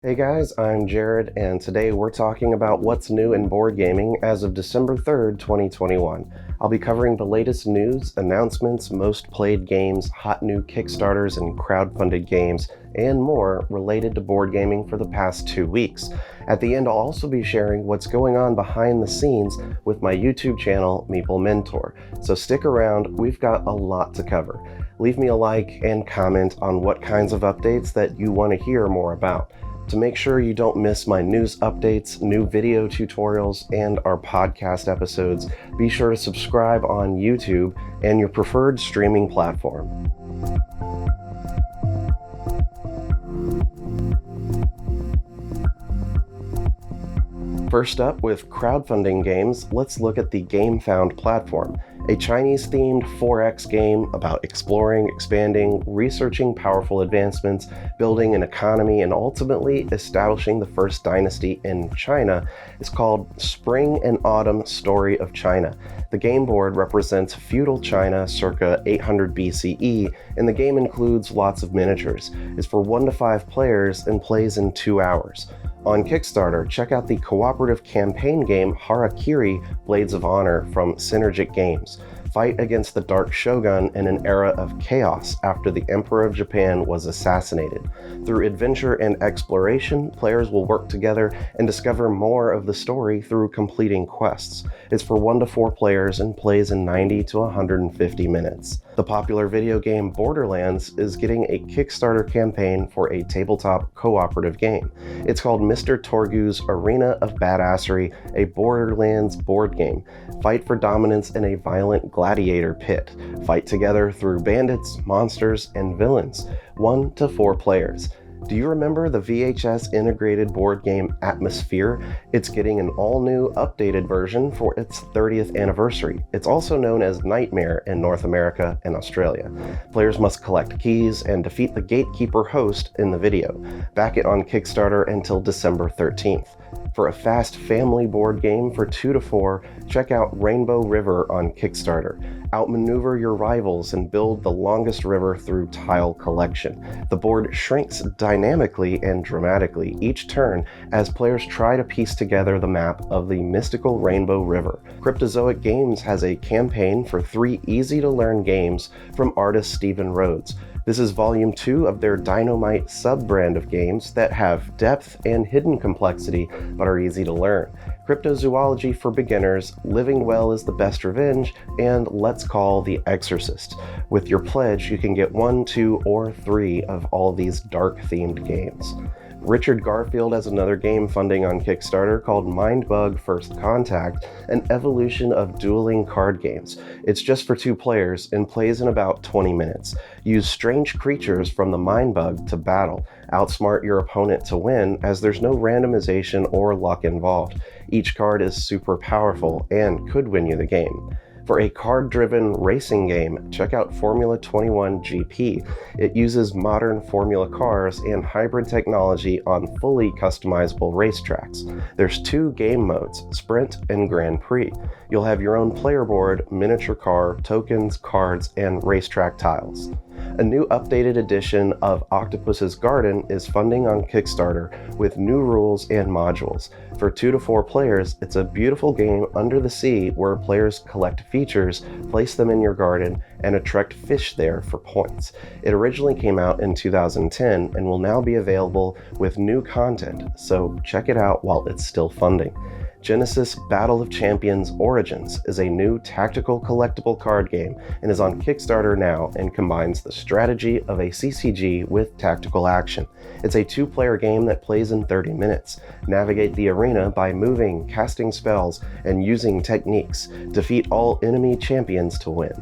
Hey guys, I'm Jared, and today we're talking about what's new in board gaming as of December 3rd, 2021. I'll be covering the latest news, announcements, most played games, hot new Kickstarters and crowdfunded games, and more related to board gaming for the past 2 weeks. At the end, I'll also be sharing what's going on behind the scenes with my YouTube channel, Meeple Mentor. So stick around, we've got a lot to cover. Leave me a like and comment on what kinds of updates that you want to hear more about. To make sure you don't miss my news updates, new video tutorials, and our podcast episodes, be sure to subscribe on YouTube and your preferred streaming platform. First up, with crowdfunding games, let's look at the GameFound platform, a Chinese-themed 4X game about exploring, expanding, researching powerful advancements, building an economy, and ultimately establishing the first dynasty in China. It's called Spring and Autumn Story of China. The game board represents feudal China circa 800 BCE, and the game includes lots of miniatures. It's for 1 to 5 players and plays in 2 hours. On Kickstarter, check out the cooperative campaign game Harakiri Blades of Honor from Synergic Games. Fight against the Dark Shogun in an era of chaos after the Emperor of Japan was assassinated. Through adventure and exploration, players will work together and discover more of the story through completing quests. It's for 1 to 4 players and plays in 90 to 150 minutes. The popular video game Borderlands is getting a Kickstarter campaign for a tabletop cooperative game. It's called Mr. Torgu's Arena of Badassery, a Borderlands board game. Fight for dominance in a violent gladiator pit. Fight together through bandits, monsters, and villains. 1 to 4 players. Do you remember the VHS integrated board game Atmosphere? It's getting an all-new, updated version for its 30th anniversary. It's also known as Nightmare in North America and Australia. Players must collect keys and defeat the gatekeeper host in the video. Back it on Kickstarter until December 13th. For a fast family board game for 2 to 4, check out Rainbow River on Kickstarter. Outmaneuver your rivals and build the longest river through tile collection. The board shrinks dynamically and dramatically each turn as players try to piece together the map of the mystical Rainbow River. Cryptozoic Games has a campaign for 3 easy-to-learn games from artist Stephen Rhodes. This is Volume 2 of their Dynamite sub-brand of games that have depth and hidden complexity but are easy to learn. Cryptozoology for Beginners, Living Well is the Best Revenge, and Let's Call the Exorcist. With your pledge, you can get 1, 2, or 3 of all these dark-themed games. Richard Garfield has another game funding on Kickstarter called Mindbug First Contact, an evolution of dueling card games. It's just for 2 players and plays in about 20 minutes. Use strange creatures from the Mindbug to battle. Outsmart your opponent to win, as there's no randomization or luck involved. Each card is super powerful and could win you the game. For a card-driven racing game, check out Formula 21 GP. It uses modern Formula cars and hybrid technology on fully customizable racetracks. There's 2 game modes, Sprint and Grand Prix. You'll have your own player board, miniature car, tokens, cards, and racetrack tiles. A new updated edition of Octopus's Garden is funding on Kickstarter with new rules and modules. For 2 to 4 players, it's a beautiful game under the sea where players collect features, place them in your garden, and attract fish there for points. It originally came out in 2010 and will now be available with new content, so check it out while it's still funding. Genesis Battle of Champions Origins is a new tactical collectible card game and is on Kickstarter now and combines the strategy of a CCG with tactical action. It's a 2-player game that plays in 30 minutes. Navigate the arena by moving, casting spells, and using techniques. Defeat all enemy champions to win.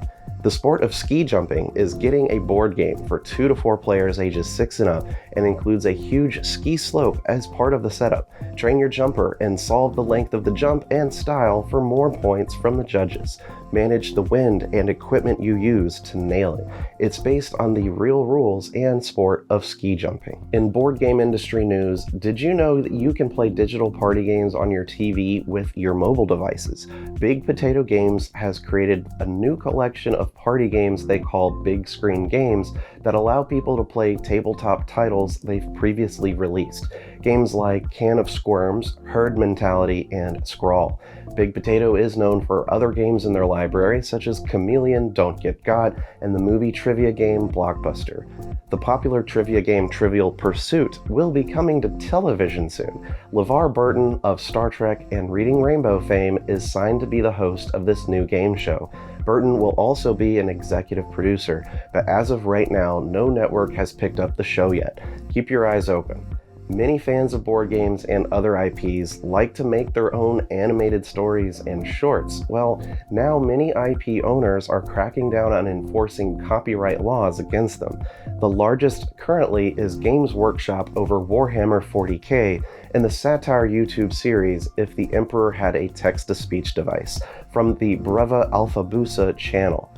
The sport of ski jumping is getting a board game for 2 to 4 players ages 6 and up and includes a huge ski slope as part of the setup. Train your jumper and solve the length of the jump and style for more points from the judges. Manage the wind and equipment you use to nail it. It's based on the real rules and sport of ski jumping. In board game industry news, did you know that you can play digital party games on your TV with your mobile devices? Big Potato Games has created a new collection of party games they call Big Screen Games that allow people to play tabletop titles they've previously released. Games like Can of Squirms, Herd Mentality, and Scrawl. Big Potato is known for other games in their library, such as Chameleon, Don't Get Got, and the movie trivia game Blockbuster. The popular trivia game Trivial Pursuit will be coming to television soon. LeVar Burton of Star Trek and Reading Rainbow fame is signed to be the host of this new game show. Burton will also be an executive producer, but as of right now, no network has picked up the show yet. Keep your eyes open. Many fans of board games and other IPs like to make their own animated stories and shorts. Well, now many IP owners are cracking down on enforcing copyright laws against them. The largest currently is Games Workshop over Warhammer 40k and the satire YouTube series If the Emperor Had a Text-to-Speech Device from the Breva Alphabusa channel.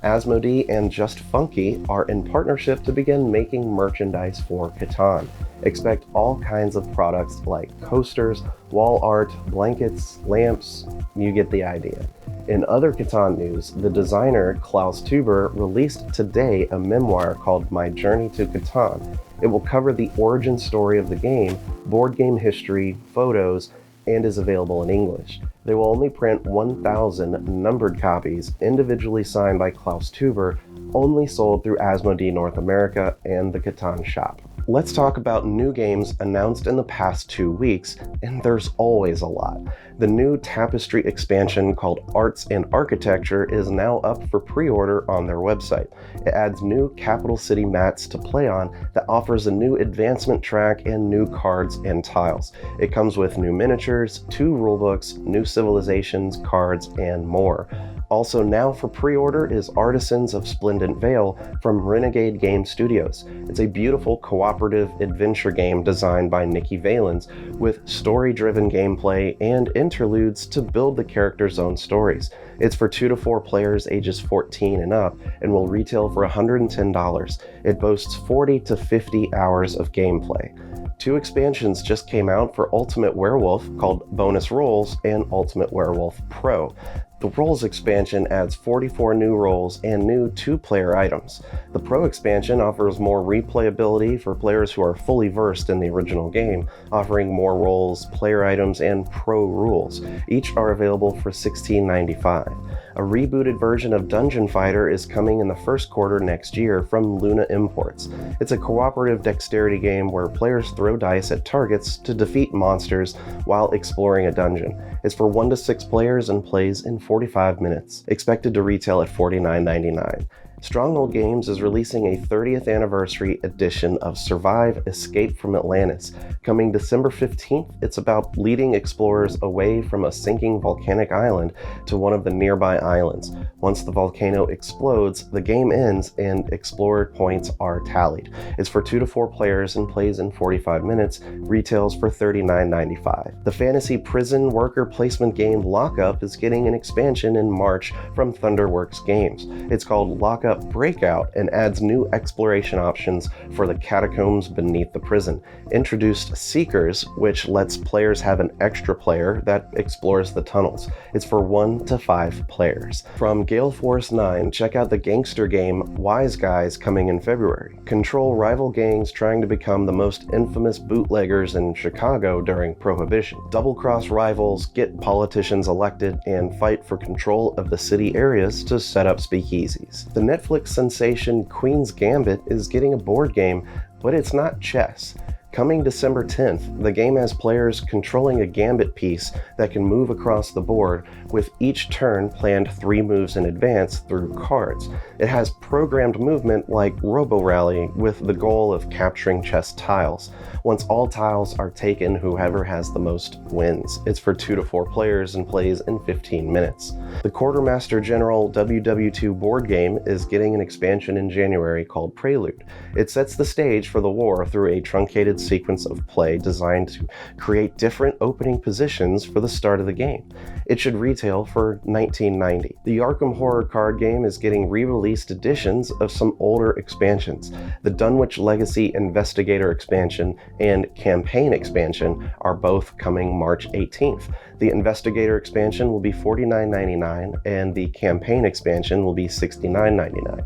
Asmodee and Just Funky are in partnership to begin making merchandise for Catan. Expect all kinds of products like coasters, wall art, blankets, lamps, you get the idea. In other Catan news, the designer Klaus Tuber released today a memoir called My Journey to Catan. It will cover the origin story of the game, board game history, photos, and is available in English. They will only print 1,000 numbered copies, individually signed by Klaus Tuber, only sold through Asmodee North America and the Catan shop. Let's talk about new games announced in the past 2 weeks, and there's always a lot. The new Tapestry expansion called Arts and Architecture is now up for pre-order on their website. It adds new capital city mats to play on that offers a new advancement track and new cards and tiles. It comes with new miniatures, 2 rulebooks, new civilizations, cards, and more. Also now for pre-order is Artisans of Splendent Vale from Renegade Game Studios. It's a beautiful cooperative adventure game designed by Nikki Valens with story-driven gameplay and interludes to build the characters' own stories. It's for 2 to 4 players ages 14 and up and will retail for $110. It boasts 40 to 50 hours of gameplay. 2 expansions just came out for Ultimate Werewolf called Bonus Rolls and Ultimate Werewolf Pro. The Rolls expansion adds 44 new roles and new 2-player items. The Pro expansion offers more replayability for players who are fully versed in the original game, offering more roles, player items, and Pro rules. Each are available for $16.95. A rebooted version of Dungeon Fighter is coming in the first quarter next year from Luna Imports. It's a cooperative dexterity game where players throw dice at targets to defeat monsters while exploring a dungeon. It's for 1 to 6 players and plays in 45 minutes. Expected to retail at $49.99. Stronghold Games is releasing a 30th anniversary edition of Survive Escape from Atlantis. Coming December 15th, it's about leading explorers away from a sinking volcanic island to one of the nearby islands. Once the volcano explodes, the game ends and explorer points are tallied. It's for 2 to 4 players and plays in 45 minutes, retails for $39.95. The fantasy prison worker placement game Lockup is getting an expansion in March from Thunderworks Games. It's called Lockup Breakout and adds new exploration options for the catacombs beneath the prison. Introduced Seekers, which lets players have an extra player that explores the tunnels. It's for 1 to 5 players. From Gale Force 9, check out the gangster game Wise Guys coming in February. Control rival gangs trying to become the most infamous bootleggers in Chicago during Prohibition. Double-cross rivals, get politicians elected, and fight for control of the city areas to set up speakeasies. The Netflix sensation Queen's Gambit is getting a board game, but it's not chess. Coming December 10th, the game has players controlling a gambit piece that can move across the board, with each turn planned 3 moves in advance through cards. It has programmed movement like Robo Rally, with the goal of capturing chess tiles. Once all tiles are taken, whoever has the most wins. It's for 2 to 4 players and plays in 15 minutes. The Quartermaster General WW2 board game is getting an expansion in January called Prelude. It sets the stage for the war through a truncated sequence of play designed to create different opening positions for the start of the game. It should retail for $19.90. The Arkham Horror card game is getting re-released editions of some older expansions. The Dunwich Legacy Investigator expansion and Campaign expansion are both coming March 18th. The Investigator expansion will be $49.99 and the Campaign expansion will be $69.99.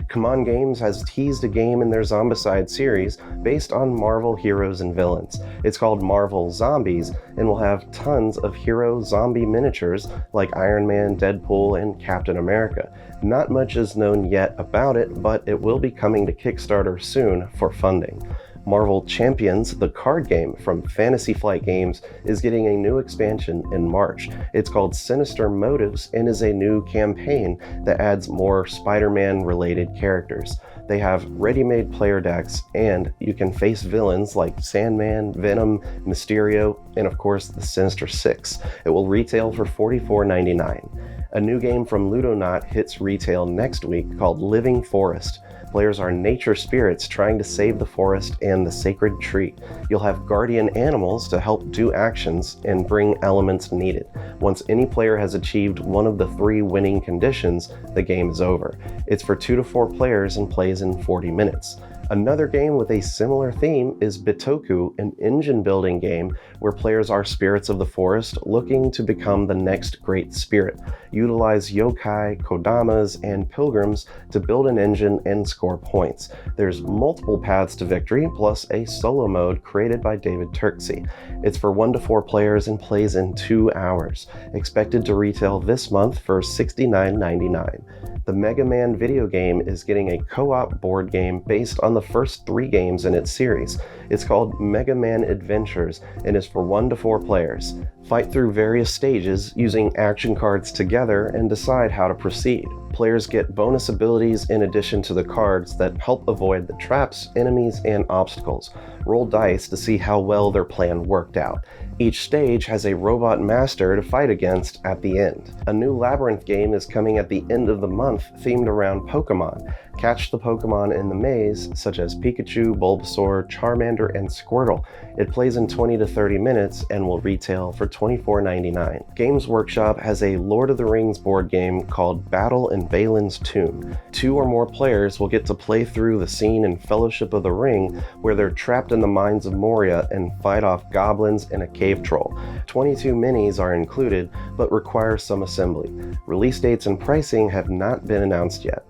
Come Games has teased a game in their Zombicide series based on Marvel heroes and villains. It's called Marvel Zombies and will have tons of hero zombie miniatures like Iron Man, Deadpool, and Captain America. Not much is known yet about it, but it will be coming to Kickstarter soon for funding. Marvel Champions, the card game from Fantasy Flight Games, is getting a new expansion in March. It's called Sinister Motives and is a new campaign that adds more Spider-Man related characters. They have ready-made player decks, and you can face villains like Sandman, Venom, Mysterio, and of course the Sinister Six. It will retail for $44.99. A new game from Ludonaut hits retail next week called Living Forest. Players are nature spirits trying to save the forest and the sacred tree. You'll have guardian animals to help do actions and bring elements needed. Once any player has achieved one of the 3 winning conditions, the game is over. It's for 2 to 4 players and plays in 40 minutes. Another game with a similar theme is Bitoku, an engine building game where players are spirits of the forest looking to become the next great spirit. Utilize yokai, kodamas, and pilgrims to build an engine and score points. There's multiple paths to victory, plus a solo mode created by David Turksey. It's for 1 to 4 players and plays in 2 hours. Expected to retail this month for $69.99. The Mega Man video game is getting a co-op board game based on the first 3 games in its series. It's called Mega Man Adventures and is for 1 to 4 players. Fight through various stages using action cards together and decide how to proceed. Players get bonus abilities in addition to the cards that help avoid the traps, enemies, and obstacles. Roll dice to see how well their plan worked out. Each stage has a robot master to fight against at the end. A new Labyrinth game is coming at the end of the month themed around Pokemon. Catch the Pokemon in the maze, such as Pikachu, Bulbasaur, Charmander, and Squirtle. It plays in 20 to 30 minutes and will retail for $24.99. Games Workshop has a Lord of the Rings board game called Battle in Balin's Tomb. 2 or more players will get to play through the scene in Fellowship of the Ring where they're trapped in the mines of Moria and fight off goblins and a cave troll. 22 minis are included, but require some assembly. Release dates and pricing have not been announced yet.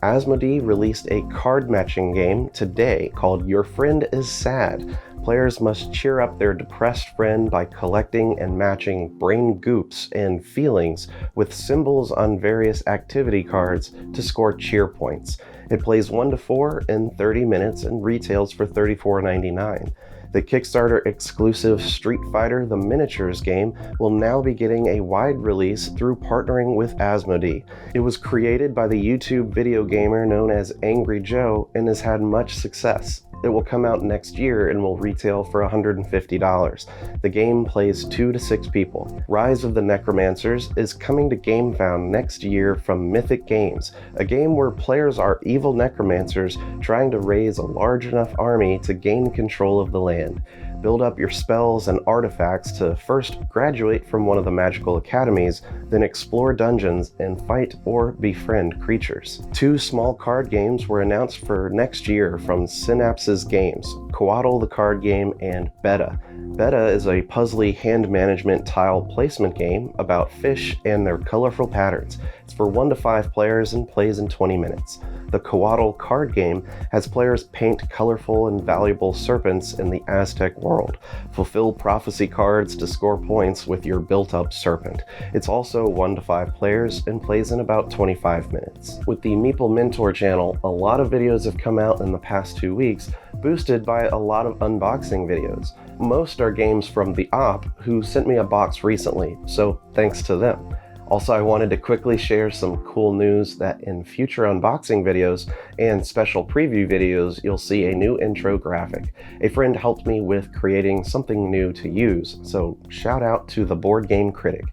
Asmodee released a card matching game today called Your Friend is Sad. Players must cheer up their depressed friend by collecting and matching brain goops and feelings with symbols on various activity cards to score cheer points. It plays 1 to 4 in 30 minutes and retails for $34.99. The Kickstarter exclusive Street Fighter The Miniatures game will now be getting a wide release through partnering with Asmodee. It was created by the YouTube video gamer known as Angry Joe and has had much success. It will come out next year and will retail for $150. The game plays 2 to 6 people. Rise of the Necromancers is coming to GameFound next year from Mythic Games, a game where players are evil necromancers trying to raise a large enough army to gain control of the land. Build up your spells and artifacts to first graduate from one of the magical academies, then explore dungeons and fight or befriend creatures. 2 small card games were announced for next year from Synapse's Games, Coatl the card game and Beta. Beta is a puzzly hand management tile placement game about fish and their colorful patterns. It's for 1 to 5 players and plays in 20 minutes. The Coatl card game has players paint colorful and valuable serpents in the Aztec world. Fulfill prophecy cards to score points with your built-up serpent. It's also 1 to 5 players and plays in about 25 minutes. With the Meeple Mentor Channel, a lot of videos have come out in the past 2 weeks, boosted by a lot of unboxing videos. Most are games from the Op, who sent me a box recently, so thanks to them. Also, I wanted to quickly share some cool news that in future unboxing videos and special preview videos, you'll see a new intro graphic. A friend helped me with creating something new to use, so shout out to the Board Game Critic.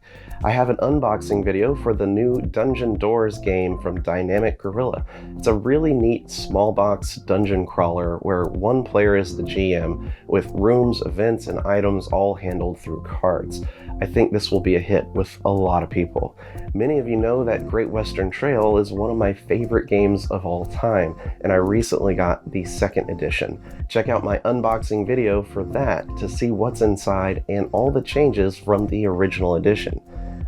I have an unboxing video for the new Dungeon Doors game from Dynamic Gorilla. It's a really neat small box dungeon crawler where one player is the GM, with rooms, events, and items all handled through cards. I think this will be a hit with a lot of people. Many of you know that Great Western Trail is one of my favorite games of all time, and I recently got the 2nd edition. Check out my unboxing video for that to see what's inside and all the changes from the original edition.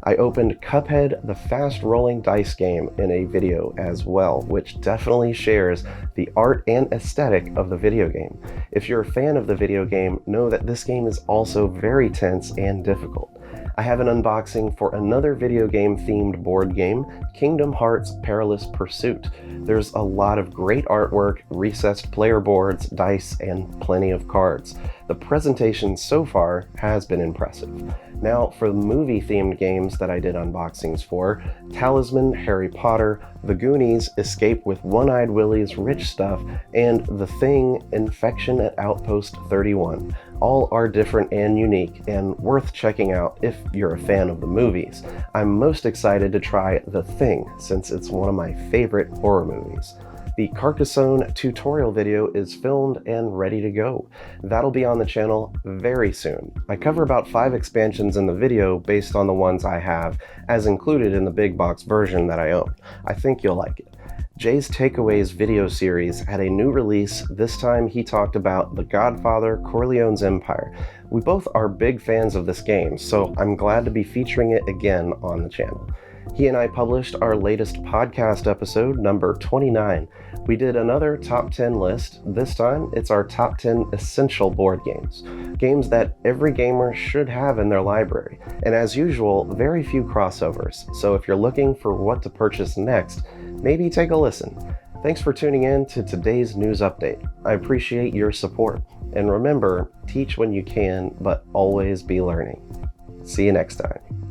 I opened Cuphead, the fast-rolling dice game, in a video as well, which definitely shares the art and aesthetic of the video game. If you're a fan of the video game, know that this game is also very tense and difficult. I have an unboxing for another video game themed board game, Kingdom Hearts Perilous Pursuit. There's a lot of great artwork, recessed player boards, dice, and plenty of cards. The presentation so far has been impressive. Now for the movie themed games that I did unboxings for, Talisman, Harry Potter, The Goonies, Escape with One-Eyed Willie's Rich Stuff, and The Thing, Infection at Outpost 31. All are different and unique and worth checking out if you're a fan of the movies. I'm most excited to try The Thing since it's one of my favorite horror movies. The Carcassonne tutorial video is filmed and ready to go. That'll be on the channel very soon. I cover about 5 expansions in the video based on the ones I have, as included in the big box version that I own. I think you'll like it. Jay's Takeaways video series had a new release. This time he talked about The Godfather: Corleone's Empire. We both are big fans of this game, so I'm glad to be featuring it again on the channel. He and I published our latest podcast episode, number 29. We did another top 10 list. This time, it's our top 10 essential board games. Games that every gamer should have in their library. And as usual, very few crossovers. So if you're looking for what to purchase next, maybe take a listen. Thanks for tuning in to today's news update. I appreciate your support. And remember, teach when you can, but always be learning. See you next time.